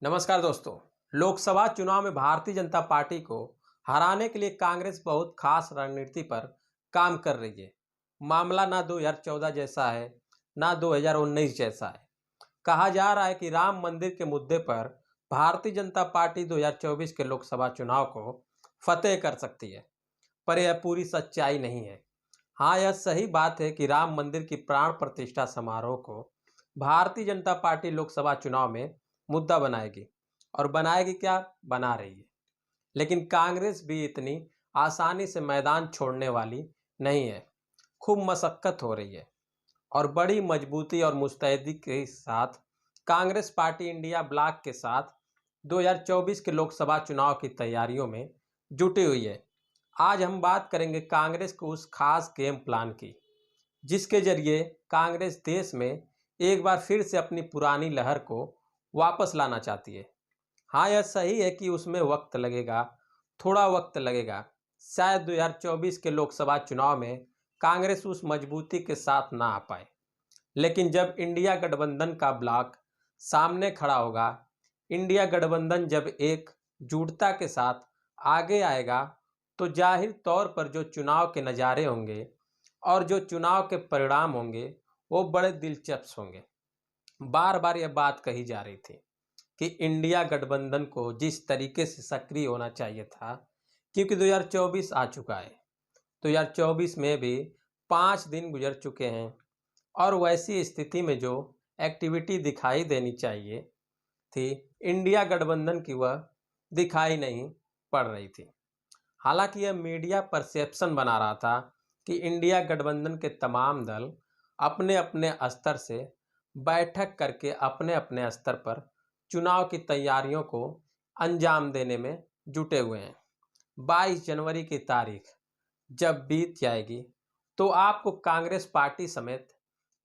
नमस्कार दोस्तों। लोकसभा चुनाव में भारतीय जनता पार्टी को हराने के लिए कांग्रेस बहुत खास रणनीति पर काम कर रही है। मामला ना 2014 जैसा है, ना 2019 जैसा है। कहा जा रहा है कि राम मंदिर के मुद्दे पर भारतीय जनता पार्टी 2024 के लोकसभा चुनाव को फतेह कर सकती है, पर यह पूरी सच्चाई नहीं है। हाँ, यह सही बात है कि राम मंदिर की प्राण प्रतिष्ठा समारोह को भारतीय जनता पार्टी लोकसभा चुनाव में मुद्दा बनाएगी, और बनाएगी क्या, बना रही है। लेकिन कांग्रेस भी इतनी आसानी से मैदान छोड़ने वाली नहीं है। खूब मशक्कत हो रही है और बड़ी मजबूती और मुस्तैदी के साथ कांग्रेस पार्टी इंडिया ब्लॉक के साथ 2024 के लोकसभा चुनाव की तैयारियों में जुटी हुई है। आज हम बात करेंगे कांग्रेस को उस खास गेम प्लान की, जिसके जरिए कांग्रेस देश में एक बार फिर से अपनी पुरानी लहर को वापस लाना चाहती है। हाँ, यह सही है कि उसमें वक्त लगेगा, थोड़ा वक्त लगेगा। शायद 2024 के लोकसभा चुनाव में कांग्रेस उस मजबूती के साथ ना आ पाए, लेकिन जब इंडिया गठबंधन का ब्लॉक सामने खड़ा होगा, इंडिया गठबंधन जब एकजुटता के साथ आगे आएगा, तो जाहिर तौर पर जो चुनाव के नज़ारे होंगे और जो चुनाव के परिणाम होंगे, वो बड़े दिलचस्प होंगे। बार बार यह बात कही जा रही थी कि इंडिया गठबंधन को जिस तरीके से सक्रिय होना चाहिए था, क्योंकि 2024 आ चुका है। 2024 में भी 5 दिन गुजर चुके हैं और वैसी स्थिति में जो एक्टिविटी दिखाई देनी चाहिए थी इंडिया गठबंधन की, वह दिखाई नहीं पड़ रही थी। हालांकि यह मीडिया परसेप्शन बना रहा था कि इंडिया गठबंधन के तमाम दल अपने अपने स्तर से बैठक करके अपने अपने स्तर पर चुनाव की तैयारियों को अंजाम देने में जुटे हुए हैं। 22 जनवरी की तारीख जब बीत जाएगी, तो आपको कांग्रेस पार्टी समेत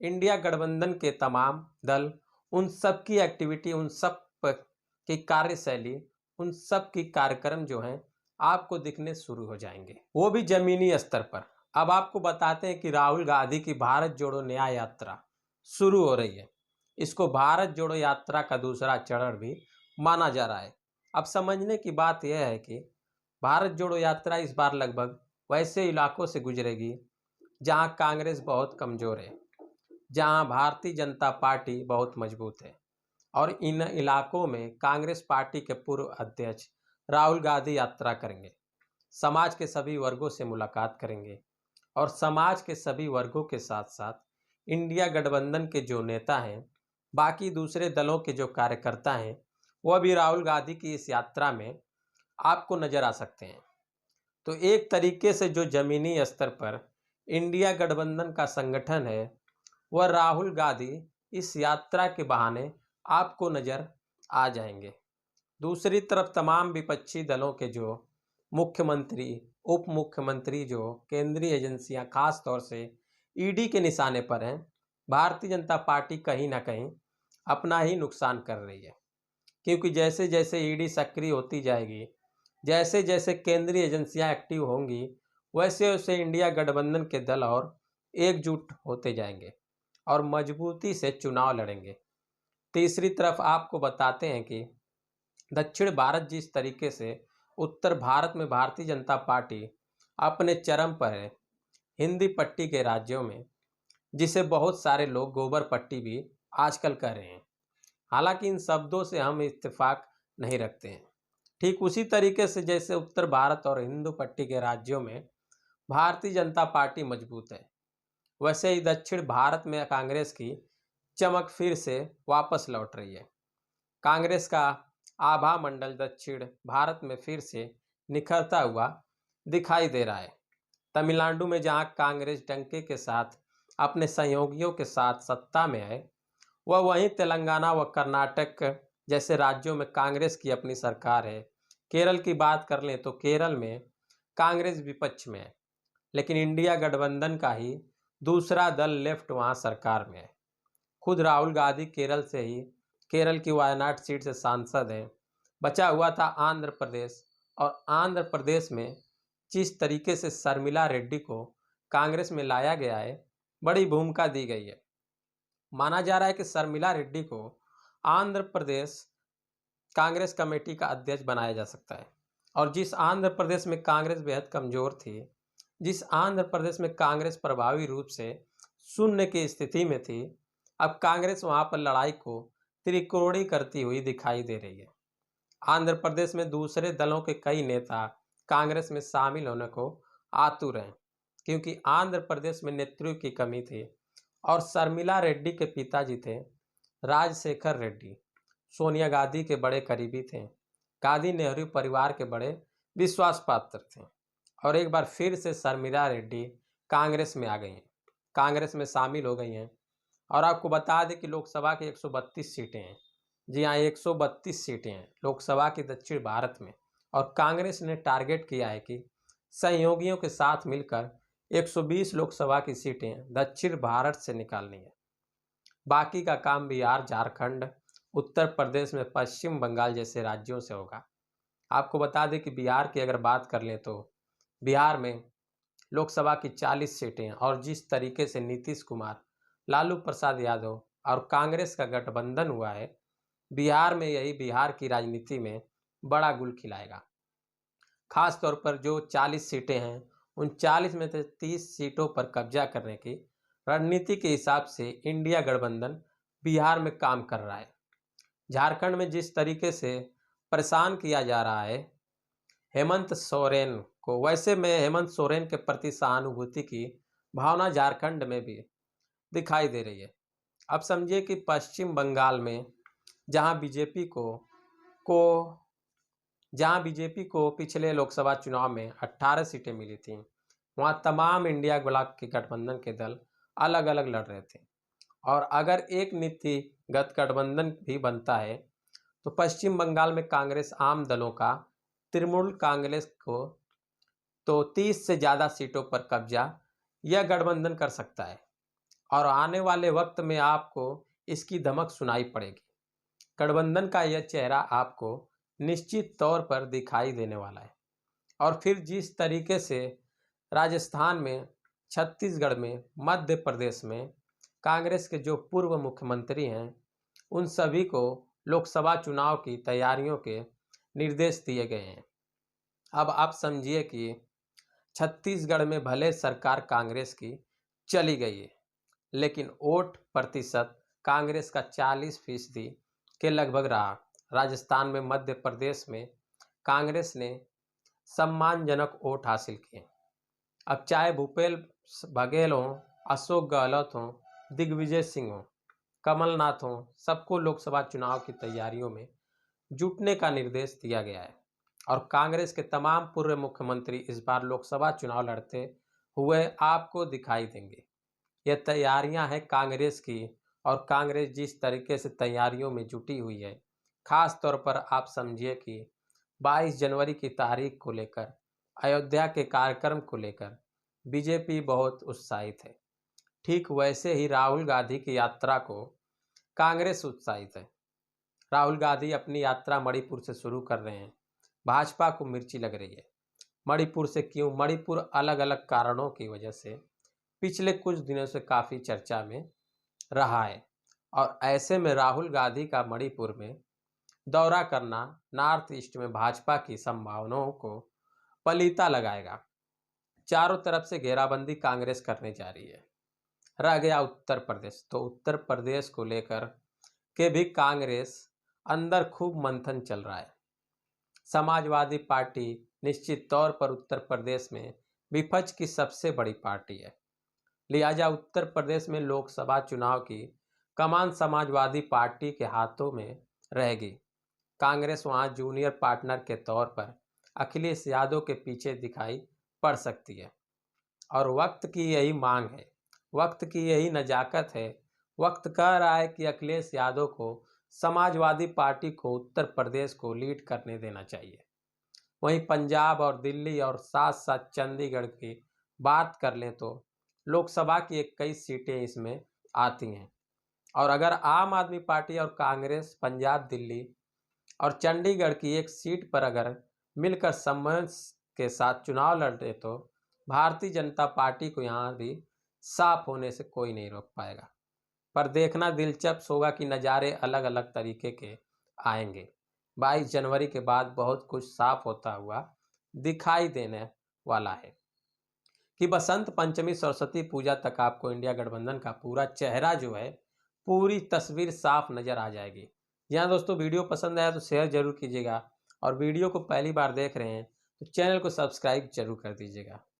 इंडिया गठबंधन के तमाम दल, उन सब की एक्टिविटी, उन सब की कार्यशैली, उन सब की कार्यक्रम जो हैं, आपको दिखने शुरू हो जाएंगे, वो भी जमीनी स्तर पर। अब आपको बताते हैं कि राहुल गांधी की भारत जोड़ो न्याय यात्रा शुरू हो रही है। इसको भारत जोड़ो यात्रा का दूसरा चरण भी माना जा रहा है। अब समझने की बात यह है कि भारत जोड़ो यात्रा इस बार लगभग वैसे इलाकों से गुजरेगी जहां कांग्रेस बहुत कमजोर है, जहां भारतीय जनता पार्टी बहुत मजबूत है। और इन इलाकों में कांग्रेस पार्टी के पूर्व अध्यक्ष राहुल गांधी यात्रा करेंगे, समाज के सभी वर्गों से मुलाकात करेंगे, और समाज के सभी वर्गों के साथ साथ इंडिया गठबंधन के जो नेता हैं, बाकी दूसरे दलों के जो कार्यकर्ता हैं, वह भी राहुल गांधी की इस यात्रा में आपको नजर आ सकते हैं। तो एक तरीके से जो जमीनी स्तर पर इंडिया गठबंधन का संगठन है, वह राहुल गांधी इस यात्रा के बहाने आपको नजर आ जाएंगे। दूसरी तरफ तमाम विपक्षी दलों के जो मुख्यमंत्री, उप मुख्यमंत्री, जो केंद्रीय एजेंसियां खास तौर से ईडी के निशाने पर हैं, भारतीय जनता पार्टी कहीं ना कहीं अपना ही नुकसान कर रही है। क्योंकि जैसे जैसे ईडी सक्रिय होती जाएगी, जैसे जैसे केंद्रीय एजेंसियां एक्टिव होंगी, वैसे वैसे इंडिया गठबंधन के दल और एकजुट होते जाएंगे और मजबूती से चुनाव लड़ेंगे। तीसरी तरफ आपको बताते हैं कि दक्षिण भारत जिस तरीके से उत्तर भारत में भारतीय जनता पार्टी अपने चरम पर है, हिंदी पट्टी के राज्यों में, जिसे बहुत सारे लोग गोबर पट्टी भी आजकल कह रहे हैं। हालांकि इन शब्दों से हम इत्तेफाक नहीं रखते हैं। ठीक उसी तरीके से जैसे उत्तर भारत और हिंदू पट्टी के राज्यों में भारतीय जनता पार्टी मजबूत है, वैसे ही दक्षिण भारत में कांग्रेस की चमक फिर से वापस लौट रही है। कांग्रेस का आभा मंडल दक्षिण भारत में फिर से निखरता हुआ दिखाई दे रहा है। तमिलनाडु में जहां कांग्रेस डंके के साथ अपने सहयोगियों के साथ सत्ता में है, वह वहीं तेलंगाना व कर्नाटक जैसे राज्यों में कांग्रेस की अपनी सरकार है। केरल की बात कर लें तो केरल में कांग्रेस विपक्ष में है, लेकिन इंडिया गठबंधन का ही दूसरा दल लेफ्ट वहां सरकार में है। खुद राहुल गांधी केरल से ही, केरल की वायनाड सीट से सांसद हैं। बचा हुआ था आंध्र प्रदेश, और आंध्र प्रदेश में जिस तरीके से शर्मिला रेड्डी को कांग्रेस में लाया गया है, बड़ी भूमिका दी गई है। माना जा रहा है कि शर्मिला रेड्डी को आंध्र प्रदेश कांग्रेस कमेटी का अध्यक्ष बनाया जा सकता है। और जिस आंध्र प्रदेश में कांग्रेस बेहद कमजोर थी, जिस आंध्र प्रदेश में कांग्रेस प्रभावी रूप से शून्य की स्थिति में थी, अब कांग्रेस वहां पर लड़ाई को त्रिकोणीय करती हुई दिखाई दे रही है। आंध्र प्रदेश में दूसरे दलों के कई नेता कांग्रेस में शामिल होने को आतुर हैं, क्योंकि आंध्र प्रदेश में नेतृत्व की कमी थी और शर्मिला रेड्डी के पिताजी थे राजशेखर रेड्डी, सोनिया गांधी के बड़े करीबी थे, गांधी नेहरू परिवार के बड़े विश्वास पात्र थे। और एक बार फिर से शर्मिला रेड्डी कांग्रेस में आ गई हैं, कांग्रेस में शामिल हो गई हैं। और आपको बता दें कि लोकसभा की 132 सीटें हैं। जी हाँ, 132 सीटें हैं लोकसभा की दक्षिण भारत में। और कांग्रेस ने टारगेट किया है कि सहयोगियों के साथ मिलकर 120 लोकसभा की सीटें दक्षिण भारत से निकालनी है। बाकी का काम बिहार, झारखंड, उत्तर प्रदेश में पश्चिम बंगाल जैसे राज्यों से होगा। आपको बता दें कि बिहार की अगर बात कर लें तो बिहार में लोकसभा की 40 सीटें हैं। और जिस तरीके से नीतीश कुमार, लालू प्रसाद यादव और कांग्रेस का गठबंधन हुआ है, बिहार में यही बिहार की राजनीति में बड़ा गुल खिलाएगा। खास तौर पर जो 40 सीटें हैं, उन 40 में से 30 सीटों पर कब्जा करने की रणनीति के हिसाब से इंडिया गठबंधन बिहार में काम कर रहा है। झारखंड में जिस तरीके से परेशान किया जा रहा है हेमंत सोरेन को, वैसे में हेमंत सोरेन के प्रति सहानुभूति की भावना झारखंड में भी दिखाई दे रही है। अब समझिए कि पश्चिम बंगाल में जहां बीजेपी को जहां बीजेपी को पिछले लोकसभा चुनाव में 18 सीटें मिली थी, वहां तमाम इंडिया ब्लॉक के गठबंधन के दल अलग अलग लड़ रहे थे। और अगर एक नीतिगत गठबंधन भी बनता है तो पश्चिम बंगाल में कांग्रेस आम दलों का तृणमूल कांग्रेस को तो 30 से ज़्यादा सीटों पर कब्जा यह गठबंधन कर सकता है। और आने वाले वक्त में आपको इसकी धमक सुनाई पड़ेगी। गठबंधन का यह चेहरा आपको निश्चित तौर पर दिखाई देने वाला है। और फिर जिस तरीके से राजस्थान में, छत्तीसगढ़ में, मध्य प्रदेश में कांग्रेस के जो पूर्व मुख्यमंत्री हैं, उन सभी को लोकसभा चुनाव की तैयारियों के निर्देश दिए गए हैं। अब आप समझिए कि छत्तीसगढ़ में भले सरकार कांग्रेस की चली गई है, लेकिन वोट प्रतिशत कांग्रेस का 40% के लगभग रहा। राजस्थान में, मध्य प्रदेश में कांग्रेस ने सम्मानजनक वोट हासिल किए। अब चाहे भूपेश बघेल हों, अशोक गहलोत हों, दिग्विजय सिंह हों, कमलनाथ हों, सबको लोकसभा चुनाव की तैयारियों में जुटने का निर्देश दिया गया है। और कांग्रेस के तमाम पूर्व मुख्यमंत्री इस बार लोकसभा चुनाव लड़ते हुए आपको दिखाई देंगे। ये तैयारियां हैं कांग्रेस की, और कांग्रेस जिस तरीके से तैयारियों में जुटी हुई है, खास तौर पर आप समझिए कि 22 जनवरी की तारीख को लेकर, अयोध्या के कार्यक्रम को लेकर बीजेपी बहुत उत्साहित है। ठीक वैसे ही राहुल गांधी की यात्रा को कांग्रेस उत्साहित है। राहुल गांधी अपनी यात्रा मणिपुर से शुरू कर रहे हैं। भाजपा को मिर्ची लग रही है। मणिपुर से क्यों? मणिपुर अलग अलग कारणों की वजह से पिछले कुछ दिनों से काफ़ी चर्चा में रहा है। और ऐसे में राहुल गांधी का मणिपुर में दौरा करना नॉर्थ ईस्ट में भाजपा की संभावनाओं को पलीता लगाएगा। चारों तरफ से घेराबंदी कांग्रेस करने जा रही है। रह गया उत्तर प्रदेश, तो उत्तर प्रदेश को लेकर के भी कांग्रेस अंदर खूब मंथन चल रहा है। समाजवादी पार्टी निश्चित तौर पर उत्तर प्रदेश में विपक्ष की सबसे बड़ी पार्टी है। लिहाजा उत्तर प्रदेश में लोकसभा चुनाव की कमान समाजवादी पार्टी के हाथों में रहेगी। कांग्रेस वहां जूनियर पार्टनर के तौर पर अखिलेश यादव के पीछे दिखाई पड़ सकती है। और वक्त की यही मांग है, वक्त की यही नजाकत है। वक्त कह रहा है कि अखिलेश यादव को समाजवादी पार्टी को उत्तर प्रदेश को लीड करने देना चाहिए। वहीं पंजाब और दिल्ली और साथ साथ चंडीगढ़ की बात कर लें तो लोकसभा की 21 सीटें इसमें आती हैं। और अगर आम आदमी पार्टी और कांग्रेस पंजाब, दिल्ली और चंडीगढ़ की एक सीट पर अगर मिलकर सम्मेलन के साथ चुनाव लड़े तो भारतीय जनता पार्टी को यहाँ भी साफ होने से कोई नहीं रोक पाएगा। पर देखना दिलचस्प होगा कि नज़ारे अलग अलग तरीके के आएंगे। 22 जनवरी के बाद बहुत कुछ साफ होता हुआ दिखाई देने वाला है कि बसंत पंचमी सरस्वती पूजा तक आपको इंडिया गठबंधन का पूरा चेहरा जो है, पूरी तस्वीर साफ नजर आ जाएगी। यहाँ दोस्तों वीडियो पसंद आया तो शेयर जरूर कीजिएगा और वीडियो को पहली बार देख रहे हैं तो चैनल को सब्सक्राइब जरूर कर दीजिएगा।